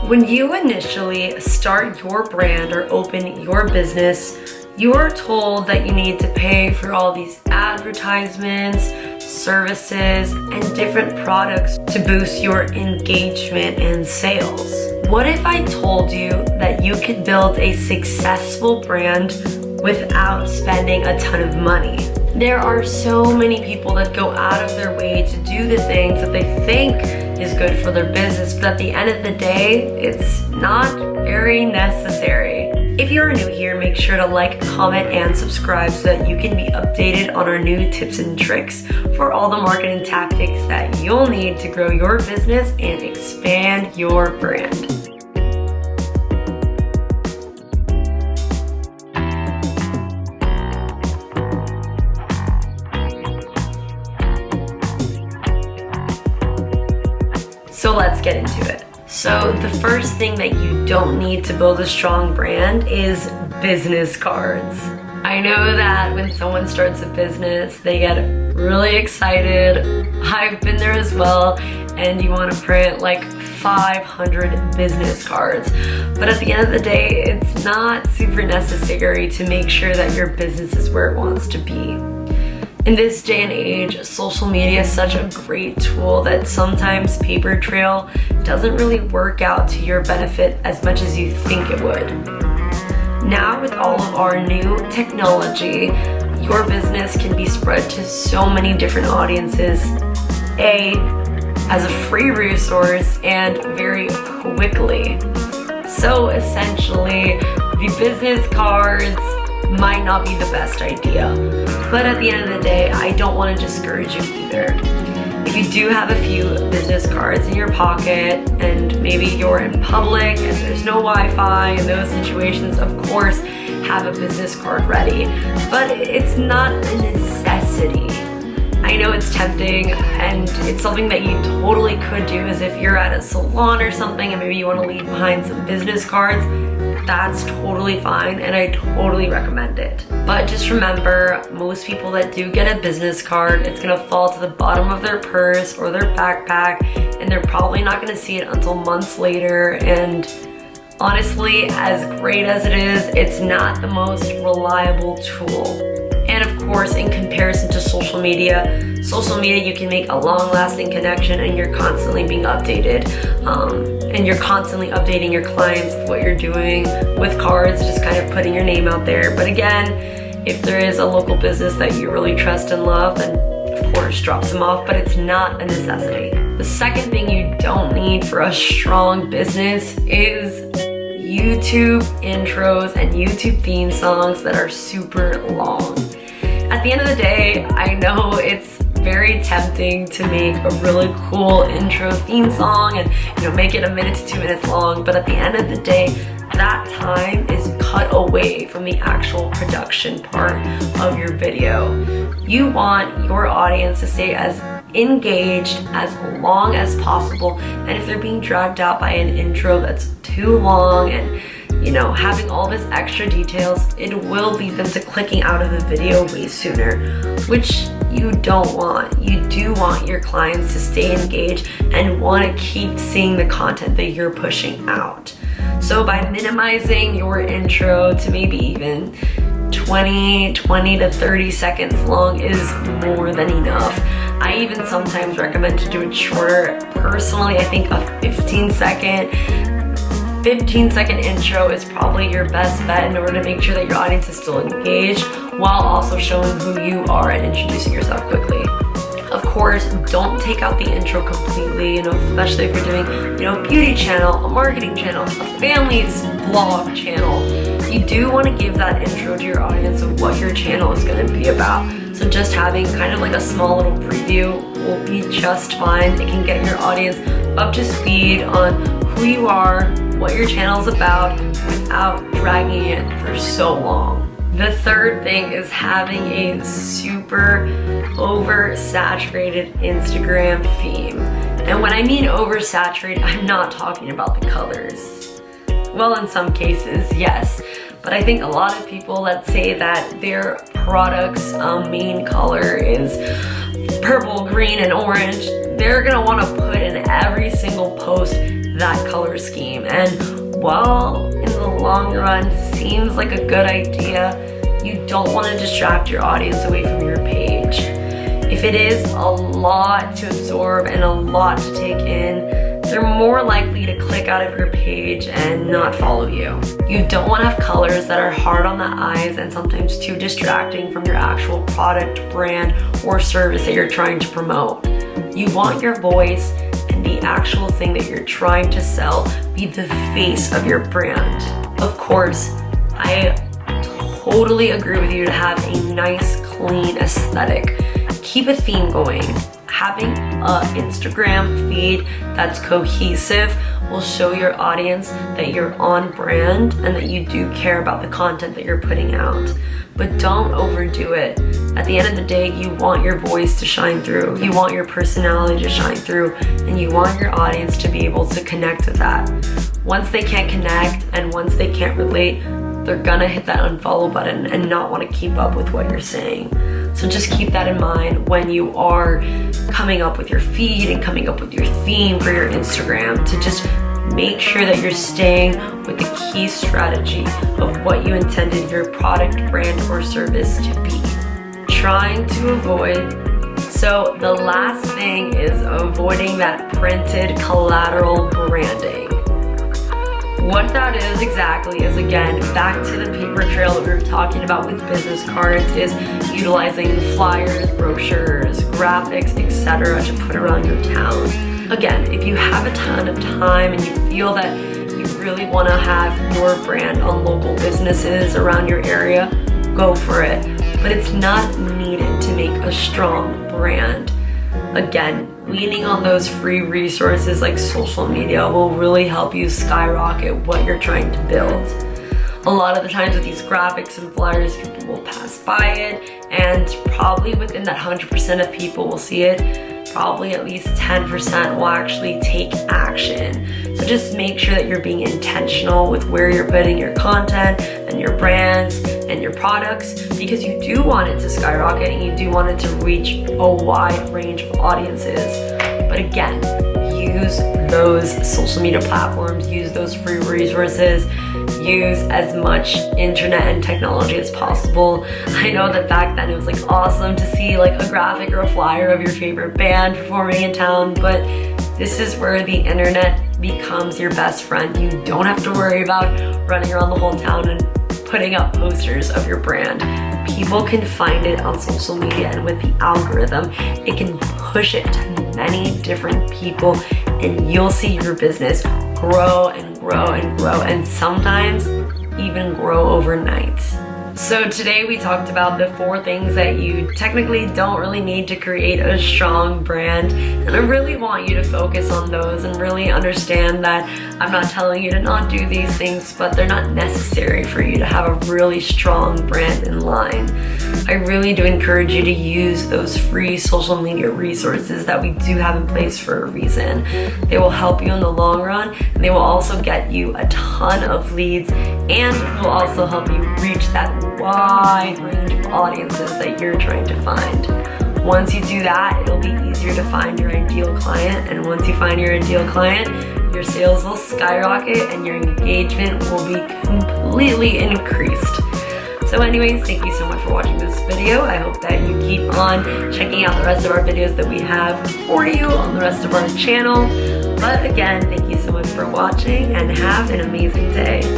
When you initially start your brand or open your business, you're told that you need to pay for all these advertisements, services, and different products to boost your engagement and sales. What if I told you that you could build a successful brand without spending a ton of money? There are so many people that go out of their way to do the things that they think is good for their business, but at the end of the day, it's not very necessary. If you're new here, make sure to like, comment, and subscribe so that you can be updated on our new tips and tricks for all the marketing tactics that you'll need to grow your business and expand your brand. So let's get into it. So the first thing that you don't need to build a strong brand is business cards. I know that when someone starts a business, they get really excited. I've been there as well, and you want to print like 500 business cards. But at the end of the day, it's not super necessary to make sure that your business is where it wants to be. In this day and age, social media is such a great tool that sometimes paper trail doesn't really work out to your benefit as much as you think it would. Now with all of our new technology, your business can be spread to so many different audiences, as a free resource and very quickly. So essentially, the business cards might not be the best idea. But at the end of the day, I don't want to discourage you either. If you do have a few business cards in your pocket and maybe you're in public and there's no Wi-Fi in those situations, of course, have a business card ready. But it's not a necessity. I know it's tempting, and it's something that you totally could do is if you're at a salon or something and maybe you want to leave behind some business cards. That's totally fine, and I totally recommend it. But just remember, most people that do get a business card, it's gonna fall to the bottom of their purse or their backpack, and they're probably not gonna see it until months later. And honestly, as great as it is, it's not the most reliable tool. And of course, in comparison to social media, you can make a long-lasting connection, and you're constantly being updated. And you're constantly updating your clients with what you're doing with cards, just kind of putting your name out there. But again, if there is a local business that you really trust and love, then of course drop them off, but it's not a necessity. The second thing you don't need for a strong business is YouTube intros and YouTube theme songs that are super long. At the end of the day, I know it's very tempting to make a really cool intro theme song and make it 1 minute to 2 minutes long, but at the end of the day, that time is cut away from the actual production part of your video. You want your audience to stay as engaged as long as possible, and if they're being dragged out by an intro that's too long and having all this extra details, it will lead them to clicking out of the video way sooner, which you don't want. You do want your clients to stay engaged and want to keep seeing the content that you're pushing out. So by minimizing your intro to maybe even 20 to 30 seconds long is more than enough. I even sometimes recommend to do it shorter. Personally, I think a 15-second intro is probably your best bet in order to make sure that your audience is still engaged while also showing who you are and introducing yourself quickly. Of course, don't take out the intro completely, especially if you're doing, a beauty channel, a marketing channel, a family's vlog channel. You do want to give that intro to your audience of what your channel is going to be about. So just having kind of like a small little preview will be just fine. It can get your audience up to speed on who you are, what your channel is about, without dragging it for so long. The third thing is having a super oversaturated Instagram theme. And when I mean oversaturated, I'm not talking about the colors. Well, in some cases, yes. But I think a lot of people that say that their product's main color is purple, green, and orange, they're gonna wanna put in every single post that color scheme. And while in the long run seems like a good idea, you don't want to distract your audience away from your page. If it is a lot to absorb and a lot to take in, they're more likely to click out of your page and not follow you. You don't want to have colors that are hard on the eyes and sometimes too distracting from your actual product, brand, or service that you're trying to promote. You want your voice and the actual thing that you're trying to sell be the face of your brand. Of course, I totally agree with you to have a nice, clean aesthetic. Keep a theme going. Having an Instagram feed that's cohesive will show your audience that you're on brand and that you do care about the content that you're putting out. But don't overdo it. At the end of the day, you want your voice to shine through. You want your personality to shine through, and you want your audience to be able to connect with that. Once they can't connect and once they can't relate, they're gonna hit that unfollow button and not want to keep up with what you're saying. So just keep that in mind when you are coming up with your feed and coming up with your theme for your Instagram, to just make sure that you're staying with the key strategy of what you intended your product, brand, or service to be. Trying to avoid. So the last thing is avoiding that printed collateral branding. What that is exactly is, again, back to the paper trail that we were talking about with business cards, is utilizing flyers, brochures, graphics, etc. to put around your town. Again, if you have a ton of time and you feel that you really want to have your brand on local businesses around your area, go for it. But it's not needed to make a strong brand. Again, leaning on those free resources like social media will really help you skyrocket what you're trying to build. A lot of the times with these graphics and flyers, people will pass by it, and probably within that 100% of people will see it, probably at least 10% will actually take action. So just make sure that you're being intentional with where you're putting your content and your brands and your products, because you do want it to skyrocket and you do want it to reach a wide range of audiences. But again, use those social media platforms, use those free resources, use as much internet and technology as possible. I know that back then it was like awesome to see like a graphic or a flyer of your favorite band performing in town, but this is where the internet becomes your best friend. You don't have to worry about running around the whole town and putting up posters of your brand. People can find it on social media, and with the algorithm, it can push it to many different people, and you'll see your business grow and grow and grow, and sometimes even grow overnight. So today we talked about the 4 things that you technically don't really need to create a strong brand, and I really want you to focus on those and really understand that I'm not telling you to not do these things, but they're not necessary for you to have a really strong brand in line. I really do encourage you to use those free social media resources that we do have in place for a reason. They will help you in the long run, and they will also get you a ton of leads, and will also help you reach that wide range of audiences that you're trying to find. Once you do that, it'll be easier to find your ideal client, and once you find your ideal client, your sales will skyrocket and your engagement will be completely increased. So anyways, thank you so much for watching this video. I hope that you keep on checking out the rest of our videos that we have for you on the rest of our channel. But again, thank you so much for watching, and have an amazing day.